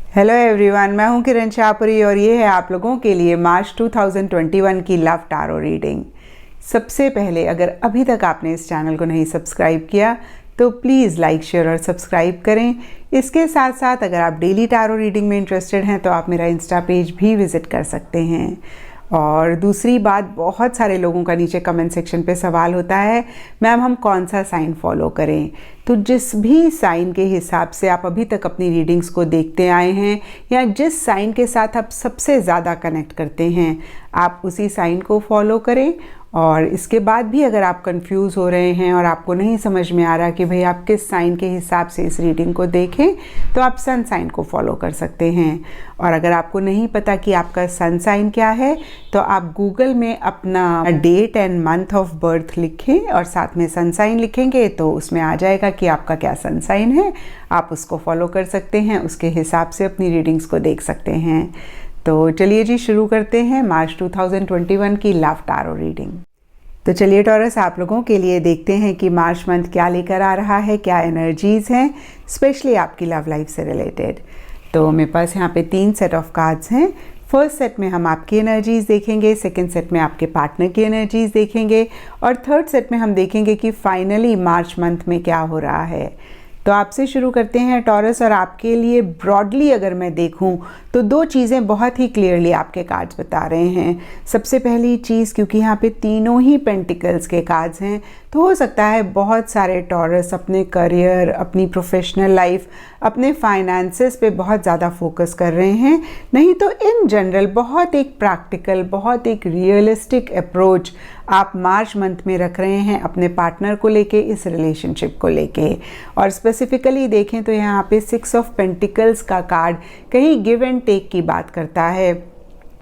Hello everyone, मैं हूं किरण शाहपुरी और ये है आप लोगों के लिए मार्च 2021 की लव टारो रीडिंग। सबसे पहले अगर अभी तक आपने इस चैनल को नहीं सब्सक्राइब किया तो प्लीज़ लाइक, शेयर और सब्सक्राइब करें। इसके साथ साथ अगर आप डेली टारो रीडिंग में इंटरेस्टेड हैं तो आप मेरा इंस्टा पेज भी विज़िट कर सकते हैं। और दूसरी बात, बहुत सारे लोगों का नीचे कमेंट सेक्शन पे सवाल होता है, मैम हम कौन सा साइन फॉलो करें। तो जिस भी साइन के हिसाब से आप अभी तक अपनी रीडिंग्स को देखते आए हैं या जिस साइन के साथ आप सबसे ज़्यादा कनेक्ट करते हैं, आप उसी साइन को फॉलो करें। और इसके बाद भी अगर आप कंफ्यूज हो रहे हैं और आपको नहीं समझ में आ रहा कि भाई आप किस साइन के हिसाब से इस रीडिंग को देखें, तो आप सन साइन को फॉलो कर सकते हैं। और अगर आपको नहीं पता कि आपका सन साइन क्या है तो आप गूगल में अपना date and month of birth लिखें और साथ में सन साइन लिखेंगे तो उसमें आ जाएगा कि आपका क्या सन साइन है। आप उसको फॉलो कर सकते हैं, उसके हिसाब से अपनी रीडिंग्स को देख सकते हैं। तो चलिए जी, शुरू करते हैं मार्च 2021 की लव टारो रीडिंग। तो चलिए टॉरस, आप लोगों के लिए देखते हैं कि मार्च मंथ क्या लेकर आ रहा है, क्या एनर्जीज़ हैं स्पेशली आपकी लव लाइफ से रिलेटेड। तो मेरे पास यहाँ पे 3 सेट ऑफ कार्ड्स हैं। फर्स्ट सेट में हम आपकी एनर्जीज़ देखेंगे, सेकंड सेट में आपके पार्टनर की एनर्जीज़ देखेंगे और थर्ड सेट में हम देखेंगे कि फाइनली मार्च मंथ में क्या हो रहा है। तो आपसे शुरू करते हैं टॉरस, और आपके लिए ब्रॉडली अगर मैं देखूं तो 2 चीज़ें बहुत ही क्लियरली आपके कार्ड्स बता रहे हैं। सबसे पहली चीज़, क्योंकि यहाँ पे तीनों ही पेंटिकल्स के कार्ड्स हैं, तो हो सकता है बहुत सारे टॉरस अपने करियर, अपनी प्रोफेशनल लाइफ, अपने फाइनेंसेस पे बहुत ज़्यादा फोकस कर रहे हैं। नहीं तो इन जनरल बहुत एक प्रैक्टिकल, बहुत एक रियलिस्टिक अप्रोच आप मार्च मंथ में रख रहे हैं अपने पार्टनर को लेके, इस रिलेशनशिप को लेके। और स्पेसिफिकली देखें तो यहाँ पे 6 ऑफ पेंटिकल्स का कार्ड कहीं गिव एंड टेक की बात करता है।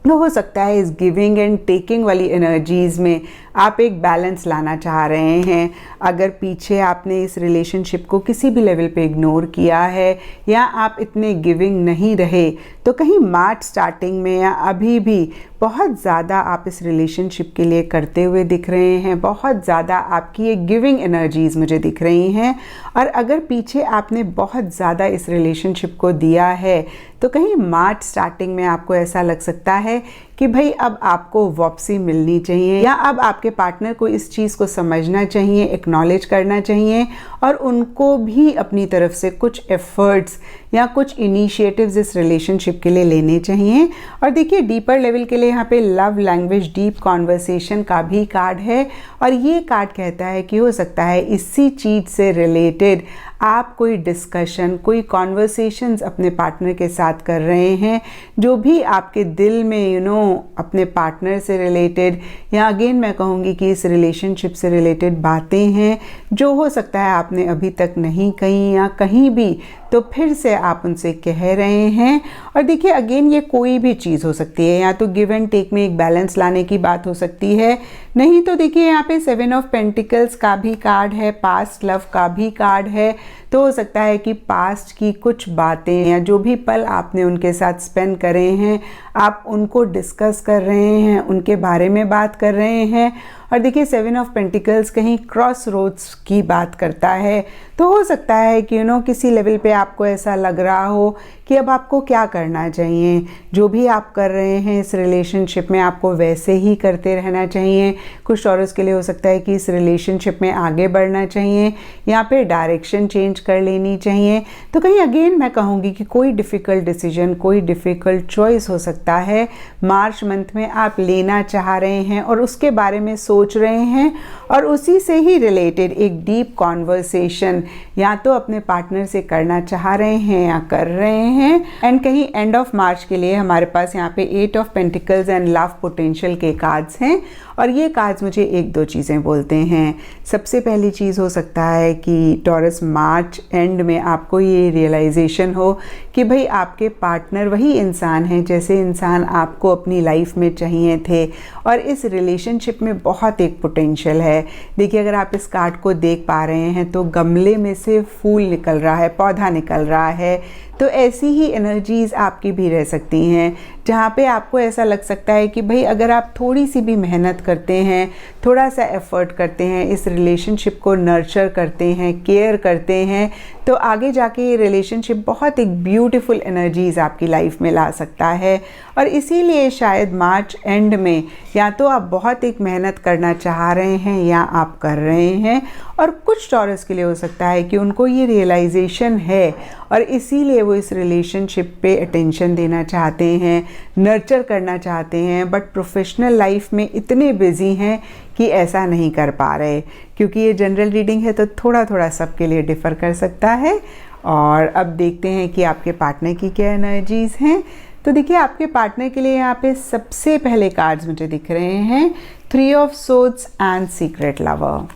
तो हो सकता है इस गिविंग एंड टेकिंग वाली एनर्जीज़ में आप एक बैलेंस लाना चाह रहे हैं। अगर पीछे आपने इस रिलेशनशिप को किसी भी लेवल पे इग्नोर किया है या आप इतने गिविंग नहीं रहे, तो कहीं मार्च स्टार्टिंग में या अभी भी बहुत ज़्यादा आप इस रिलेशनशिप के लिए करते हुए दिख रहे हैं। बहुत ज़्यादा आपकी एक गिविंग एनर्जीज़ मुझे दिख रही हैं। और अगर पीछे आपने बहुत ज़्यादा इस रिलेशनशिप को दिया है तो कहीं मार्च स्टार्टिंग में आपको ऐसा लग सकता है कि भाई अब आपको वापसी मिलनी चाहिए या अब आपके पार्टनर को इस चीज़ को समझना चाहिए, एक्नॉलेज करना चाहिए और उनको भी अपनी तरफ से कुछ एफर्ट्स या कुछ इनिशिएटिव्स इस रिलेशनशिप के लिए लेने चाहिए। और देखिए, डीपर लेवल के लिए यहाँ पे लव लैंग्वेज, डीप कॉन्वर्सेशन का भी कार्ड है और ये कार्ड कहता है कि हो सकता है इसी चीज़ से रिलेटेड आप कोई डिस्कशन, कोई कॉन्वर्सेशंस अपने पार्टनर के साथ कर रहे हैं, जो भी आपके दिल में अपने पार्टनर से रिलेटेड या अगेन मैं कहूँगी कि इस रिलेशनशिप से रिलेटेड बातें हैं जो हो सकता है आपने अभी तक नहीं कहीं या कहीं भी, तो फिर से आप उनसे कह रहे हैं। और देखिए, अगेन ये कोई भी चीज़ हो सकती है, या तो गिव एंड टेक में एक बैलेंस लाने की बात हो सकती है, नहीं तो देखिए यहाँ पे 7 ऑफ पेंटिकल्स का भी कार्ड है, पास्ट लव का भी कार्ड है। तो हो सकता है कि पास्ट की कुछ बातें या जो भी पल आपने उनके साथ स्पेंड करे हैं, आप उनको डिस्कस कर रहे हैं, उनके बारे में बात कर रहे हैं। और देखिए, 7 ऑफ पेंटिकल्स कहीं क्रॉस रोड्स की बात करता है। तो हो सकता है कि किसी लेवल पे आपको ऐसा लग रहा हो कि अब आपको क्या करना चाहिए। जो भी आप कर रहे हैं इस रिलेशनशिप में आपको वैसे ही करते रहना चाहिए। कुछ टॉरस के लिए हो सकता है कि इस रिलेशनशिप में आगे बढ़ना चाहिए, यहाँ पे डायरेक्शन चेंज कर लेनी चाहिए। तो कहीं अगेन मैं कहूँगी कि कोई डिफ़िकल्ट डिसीजन, कोई डिफ़िकल्ट चॉइस हो सकता है मार्च मंथ में आप लेना चाह रहे हैं और उसके बारे में सोच रहे हैं और उसी से ही रिलेटेड एक डीप कॉन्वर्सेशन या तो अपने पार्टनर से करना चाह रहे हैं या कर रहे हैं। एंड कहीं एंड ऑफ मार्च के लिए हमारे पास यहाँ पे 8 of pentacles and love potential के कार्ड्स हैं और ये कार्ड्स मुझे 1-2 चीज़ें बोलते हैं। सबसे पहली चीज़ हो सकता है कि टॉरस मार्च एंड में आपको ये रियलाइजेशन हो कि भाई आपके पार्टनर वही इंसान हैं जैसे इंसान आपको अपनी लाइफ में चाहिए थे और इस रिलेशनशिप में बहुत एक पोटेंशियल है। देखिए, अगर आप इस कार्ड को देख पा रहे हैं तो गमले में से फूल निकल रहा है, पौधा निकल रहा है। तो ऐसी ही एनर्जीज़ आपकी भी रह सकती हैं जहाँ पे आपको ऐसा लग सकता है कि भाई अगर आप थोड़ी सी भी मेहनत करते हैं, थोड़ा सा एफर्ट करते हैं, इस रिलेशनशिप को नर्चर करते हैं, केयर करते हैं, तो आगे जाके ये रिलेशनशिप बहुत एक ब्यूटीफुल एनर्जीज़ आपकी लाइफ में ला सकता है। और इसीलिए शायद मार्च एंड में या तो आप बहुत एक मेहनत करना चाह रहे हैं या आप कर रहे हैं, और कुछ टॉरस के लिए हो सकता है कि उनको ये रियलाइजेशन है और इसीलिए वो इस रिलेशनशिप पे अटेंशन देना चाहते हैं, नर्चर करना चाहते हैं, बट प्रोफेशनल लाइफ में इतने बिजी हैं कि ऐसा नहीं कर पा रहे। क्योंकि ये जनरल रीडिंग है तो थोड़ा थोड़ा सबके लिए डिफ़र कर सकता है। और अब देखते हैं कि आपके पार्टनर की क्या एनर्जीज़ हैं। तो देखिए, आपके पार्टनर के लिए यहाँ पे सबसे पहले कार्ड्स मुझे दिख रहे हैं 3 of swords and secret lover.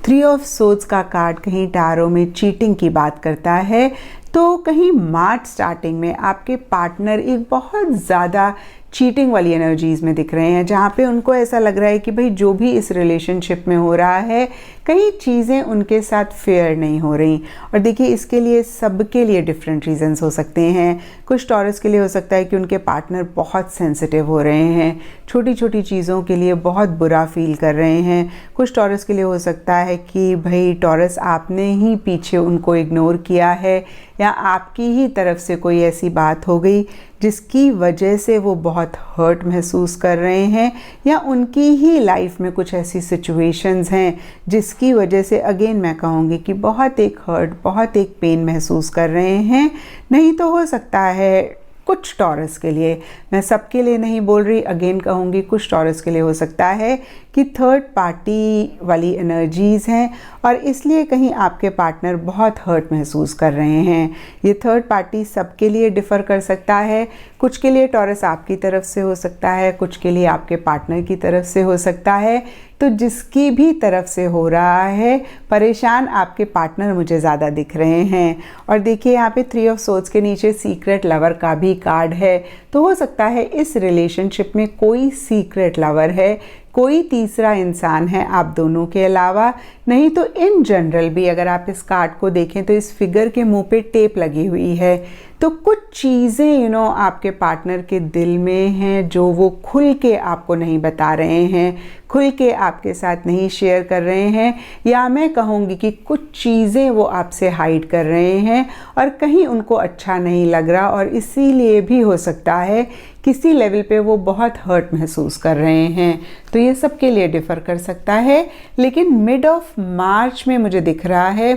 3 of swords का कार्ड कहीं टैरो में चीटिंग की बात करता है, तो कहीं मार्च स्टार्टिंग में आपके पार्टनर एक बहुत ज़्यादा चीटिंग वाली एनर्जीज़ में दिख रहे हैं, जहाँ पे उनको ऐसा लग रहा है कि भाई जो भी इस रिलेशनशिप में हो रहा है, कई चीज़ें उनके साथ फेयर नहीं हो रही। और देखिए, इसके लिए सबके लिए डिफरेंट रीजंस हो सकते हैं। कुछ टॉरस के लिए हो सकता है कि उनके पार्टनर बहुत सेंसिटिव हो रहे हैं, छोटी छोटी चीज़ों के लिए बहुत बुरा फील कर रहे हैं। कुछ टॉरस के लिए हो सकता है कि भाई टॉरस आपने ही पीछे उनको इग्नोर किया है, या आपकी ही तरफ से कोई ऐसी बात हो गई जिसकी वजह से वो बहुत हर्ट महसूस कर रहे हैं, या उनकी ही लाइफ में कुछ ऐसी सिचुएशंस हैं जिसकी वजह से अगेन मैं कहूँगी कि बहुत एक हर्ट, बहुत एक पेन महसूस कर रहे हैं। नहीं तो हो सकता है कुछ टॉरस के लिए, मैं सबके लिए नहीं बोल रही, अगेन कहूँगी कुछ टॉरस के लिए हो सकता है कि थर्ड पार्टी वाली एनर्जीज़ हैं और इसलिए कहीं आपके पार्टनर बहुत हर्ट महसूस कर रहे हैं। ये थर्ड पार्टी सबके लिए डिफ़र कर सकता है। कुछ के लिए टॉरस आपकी तरफ से हो सकता है, कुछ के लिए आपके पार्टनर की तरफ से हो सकता है। तो जिसकी भी तरफ से हो रहा है, परेशान आपके पार्टनर मुझे ज़्यादा दिख रहे हैं। और देखिए, यहाँ पे 3 ऑफ सोर्ड्स के नीचे सीक्रेट लवर का भी कार्ड है, तो हो सकता है इस रिलेशनशिप में कोई सीक्रेट लवर है, कोई तीसरा इंसान है आप दोनों के अलावा। नहीं तो इन जनरल भी अगर आप इस कार्ड को देखें तो इस फिगर के मुंह पे टेप लगी हुई है, तो कुछ चीज़ें आपके पार्टनर के दिल में हैं जो वो खुल के आपको नहीं बता रहे हैं, खुल के आपके साथ नहीं शेयर कर रहे हैं, या मैं कहूँगी कि कुछ चीज़ें वो आपसे हाइड कर रहे हैं और कहीं उनको अच्छा नहीं लग रहा, और इसीलिए भी हो सकता है किसी लेवल पे वो बहुत हर्ट महसूस कर रहे हैं। तो ये सबके लिए डिफ़र कर सकता है। लेकिन मिड ऑफ मार्च में मुझे दिख रहा है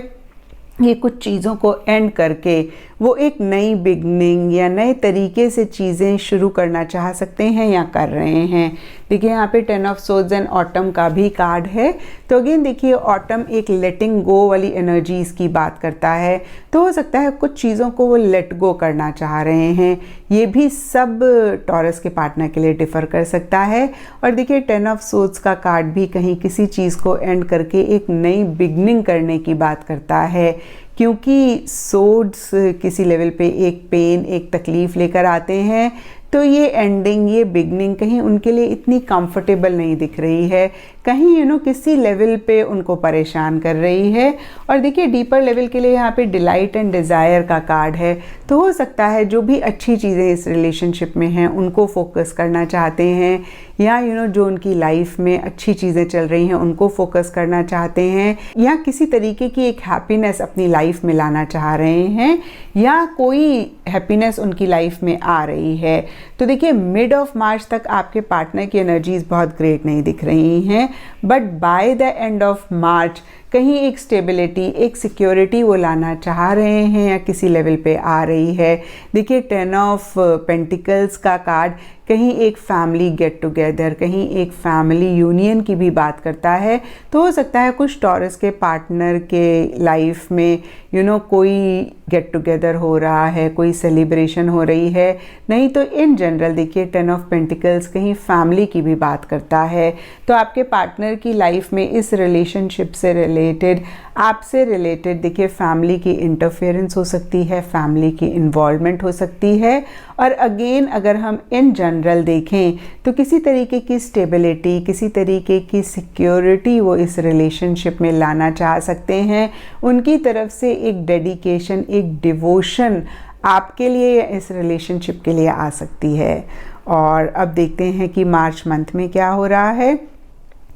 ये कुछ चीज़ों को एंड करके वो एक नई बिगनिंग या नए तरीके से चीज़ें शुरू करना चाह सकते हैं या कर रहे हैं। देखिए, यहाँ पे 10 ऑफ सोर्ड्स एंड ऑटम का भी कार्ड है, तो अगेन देखिए, ऑटम एक लेटिंग गो वाली एनर्जीज़ की बात करता है, तो हो सकता है कुछ चीज़ों को वो लेट गो करना चाह रहे हैं। ये भी सब टॉरस के पार्टनर के लिए डिफ़र कर सकता है। और देखिए, 10 ऑफ सोर्ड्स का कार्ड भी कहीं किसी चीज़ को एंड करके एक नई बिगनिंग करने की बात करता है, क्योंकि सोर्ड्स किसी लेवल पे एक पेन, एक तकलीफ़ लेकर आते हैं, तो ये एंडिंग, ये बिगनिंग कहीं उनके लिए इतनी कंफर्टेबल नहीं दिख रही है, कहीं किसी लेवल पे उनको परेशान कर रही है। और देखिए, डीपर लेवल के लिए यहाँ पे डिलाइट एंड डिज़ायर का कार्ड है, तो हो सकता है जो भी अच्छी चीज़ें इस रिलेशनशिप में हैं उनको फोकस करना चाहते हैं, या जो उनकी लाइफ में अच्छी चीज़ें चल रही हैं उनको फोकस करना चाहते हैं, या किसी तरीके की एक हैप्पीनेस अपनी लाइफ में लाना चाह रहे हैं, या कोई हैप्पीनेस उनकी लाइफ में आ रही है। तो देखिए, मिड ऑफ मार्च तक आपके पार्टनर की एनर्जीज़ बहुत ग्रेट नहीं दिख रही हैं, but by the end of March कहीं एक स्टेबिलिटी, एक सिक्योरिटी वो लाना चाह रहे हैं या किसी लेवल पे आ रही है। देखिए, 10 ऑफ पेंटिकल्स का कार्ड कहीं एक फैमिली गेट टुगेदर, कहीं एक फैमिली यूनियन की भी बात करता है, तो हो सकता है कुछ टॉरस के पार्टनर के लाइफ में कोई गेट टुगेदर हो रहा है, कोई सेलिब्रेशन हो रही है। नहीं तो इन जनरल देखिए, 10 ऑफ पेंटिकल्स कहीं फैमिली की भी बात करता है, तो आपके पार्टनर की लाइफ में इस रिलेशनशिप से रिलेटेड, आपसे रिलेटेड देखिए, फैमिली की इंटरफेरेंस हो सकती है, फैमिली की इन्वॉल्वमेंट हो सकती है। और अगेन अगर हम इन जनरल देखें तो किसी तरीके की स्टेबिलिटी, किसी तरीके की सिक्योरिटी वो इस रिलेशनशिप में लाना चाह सकते हैं। उनकी तरफ से एक डेडिकेशन, एक डिवोशन आपके लिए या इस रिलेशनशिप के लिए आ सकती है। और अब देखते हैं कि मार्च मंथ में क्या हो रहा है।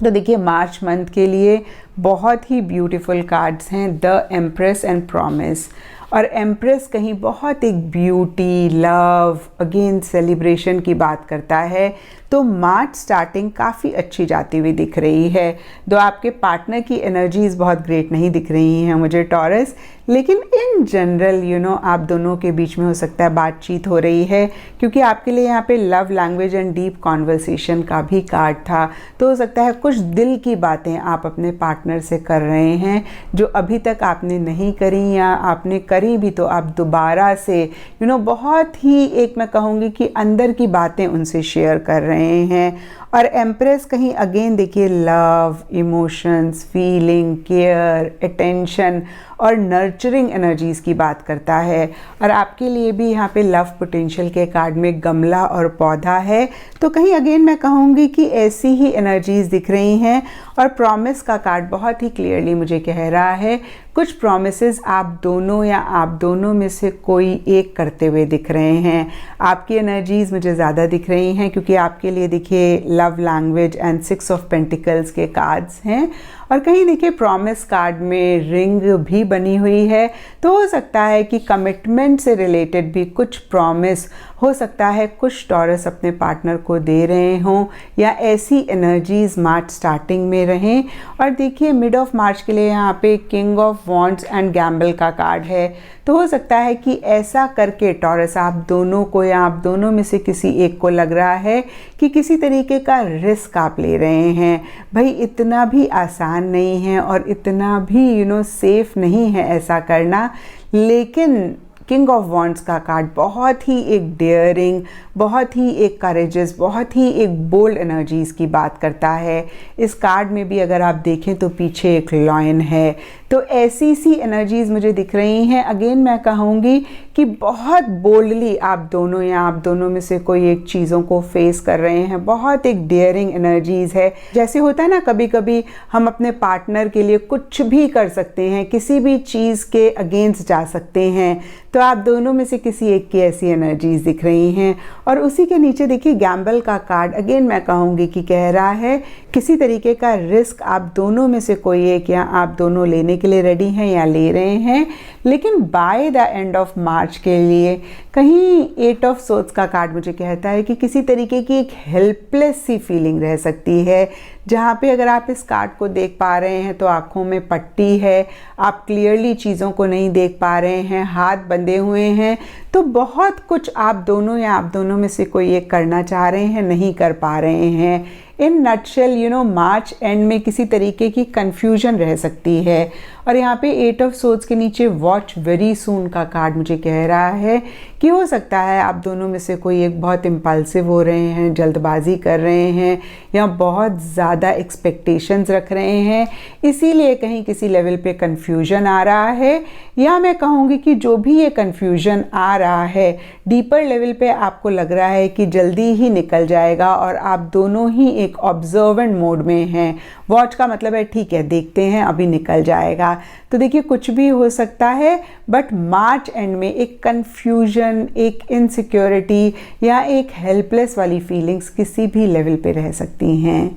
तो देखिए मार्च मंथ के लिए बहुत ही ब्यूटीफुल कार्ड्स हैं, द एम्प्रेस एंड प्रॉमिस। और एम्प्रेस कहीं बहुत एक ब्यूटी, लव, अगेन सेलिब्रेशन की बात करता है। तो मार्च स्टार्टिंग काफ़ी अच्छी जाती हुई दिख रही है। दो आपके पार्टनर की एनर्जीज़ बहुत ग्रेट नहीं दिख रही हैं मुझे टॉरस, लेकिन इन जनरल आप दोनों के बीच में हो सकता है बातचीत हो रही है, क्योंकि आपके लिए यहाँ पे love language and deep conversation का भी कार्ड था। तो हो सकता है कुछ दिल की बातें आप अपने पार्टनर से कर रहे हैं जो अभी तक आपने नहीं करी, या आपने करी भी तो आप दोबारा से बहुत ही एक मैं कहूँगी कि अंदर की बातें उनसे शेयर कर रहे हैं। और एम्प्रेस कहीं अगेन देखिए love, emotions, feeling, care, attention और नर्चरिंग एनर्जीज़ की बात करता है। और आपके लिए भी यहाँ पे लव पोटेंशियल के कार्ड में गमला और पौधा है। तो कहीं अगेन मैं कहूँगी कि ऐसी ही एनर्जीज़ दिख रही हैं। और प्रॉमिस का कार्ड बहुत ही क्लियरली मुझे कह रहा है कुछ प्रॉमिसेस आप दोनों या आप दोनों में से कोई एक करते हुए दिख रहे हैं। आपकी एनर्जीज़ मुझे ज़्यादा दिख रही हैं क्योंकि आपके लिए देखिए love language and 6 of pentacles के कार्ड्स हैं। और कहीं देखिए प्रॉमिस कार्ड में रिंग भी बनी हुई है। तो हो सकता है कि कमिटमेंट से रिलेटेड भी कुछ प्रॉमिस हो सकता है कुछ टॉरस अपने पार्टनर को दे रहे हों, या ऐसी एनर्जीज़ मार्च स्टार्टिंग में रहें। और देखिए मिड ऑफ मार्च के लिए यहाँ पे king of wands and Gamble का कार्ड है। तो हो सकता है कि ऐसा करके टॉरस आप दोनों को या आप दोनों में से किसी एक को लग रहा है कि किसी तरीके का रिस्क आप ले रहे हैं। भाई इतना भी आसान नहीं है और इतना भी सेफ नहीं है ऐसा करना। लेकिन किंग ऑफ वॉन्ड्स का कार्ड बहुत ही एक डेयरिंग, बहुत ही एक करेजस, बहुत ही एक बोल्ड एनर्जीज़ की बात करता है। इस कार्ड में भी अगर आप देखें तो पीछे एक लॉयन है। तो ऐसी सी एनर्जीज़ मुझे दिख रही हैं। अगेन मैं कहूँगी कि बहुत बोल्डली आप दोनों या आप दोनों में से कोई एक चीज़ों को फेस कर रहे हैं। बहुत एक डेयरिंग एनर्जीज़ है। जैसे होता है ना कभी कभी हम अपने पार्टनर के लिए कुछ भी कर सकते हैं, किसी भी चीज़ के अगेंस्ट जा सकते हैं। तो आप दोनों में से किसी एक की ऐसी एनर्जीज़ दिख रही हैं। और उसी के नीचे देखिए गैम्बल का कार्ड अगेन मैं कहूँगी कि कह रहा है किसी तरीके का रिस्क आप दोनों में से कोई एक या आप दोनों लेने के लिए रेडी हैं या ले रहे हैं। लेकिन by the end of March के लिए कहीं 8 ऑफ सोर्ड्स का कार्ड मुझे कहता है कि किसी तरीके की एक हेल्पलेस सी फीलिंग रह सकती है, जहाँ पे अगर आप इस कार्ड को देख पा रहे हैं तो आँखों में पट्टी है, आप क्लियरली चीज़ों को नहीं देख पा रहे हैं, हाथ बंधे हुए हैं। तो बहुत कुछ आप दोनों या आप दोनों में से कोई एक करना चाह रहे हैं, नहीं कर पा रहे हैं। इन नटशेल मार्च एंड में किसी तरीके की कन्फ्यूजन रह सकती है। और यहाँ पे 8 ऑफ सोर्ड्स के नीचे वॉच वेरी सून का कार्ड मुझे कह रहा है कि हो सकता है आप दोनों में से कोई एक बहुत इम्पल्सिव हो रहे हैं, जल्दबाजी कर रहे हैं या बहुत ज़्यादा एक्सपेक्टेशंस रख रहे हैं, इसीलिए कहीं किसी लेवल पे कन्फ्यूजन आ रहा है। या मैं कहूँगी कि जो भी ये कन्फ्यूजन आ रहा है डीपर लेवल पे आपको लग रहा है कि जल्दी ही निकल जाएगा और आप दोनों ही एक ऑब्जर्वेंट मोड में हैं। वॉच का मतलब है ठीक है देखते हैं अभी निकल जाएगा। तो देखिए कुछ भी हो सकता है, बट मार्च एंड में एक कन्फ्यूजन, एक इनसिक्योरिटी या एक हेल्पलेस वाली फीलिंग्स किसी भी लेवल पे रह सकती हैं।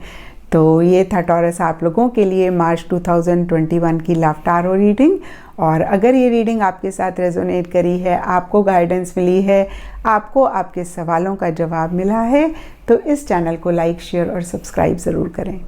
तो ये था टॉरस आप लोगों के लिए मार्च 2021 की लव टारो रीडिंग। और अगर ये रीडिंग आपके साथ रेजोनेट करी है, आपको गाइडेंस मिली है, आपको आपके सवालों का जवाब मिला है, तो इस चैनल को लाइक, शेयर और सब्सक्राइब ज़रूर करें।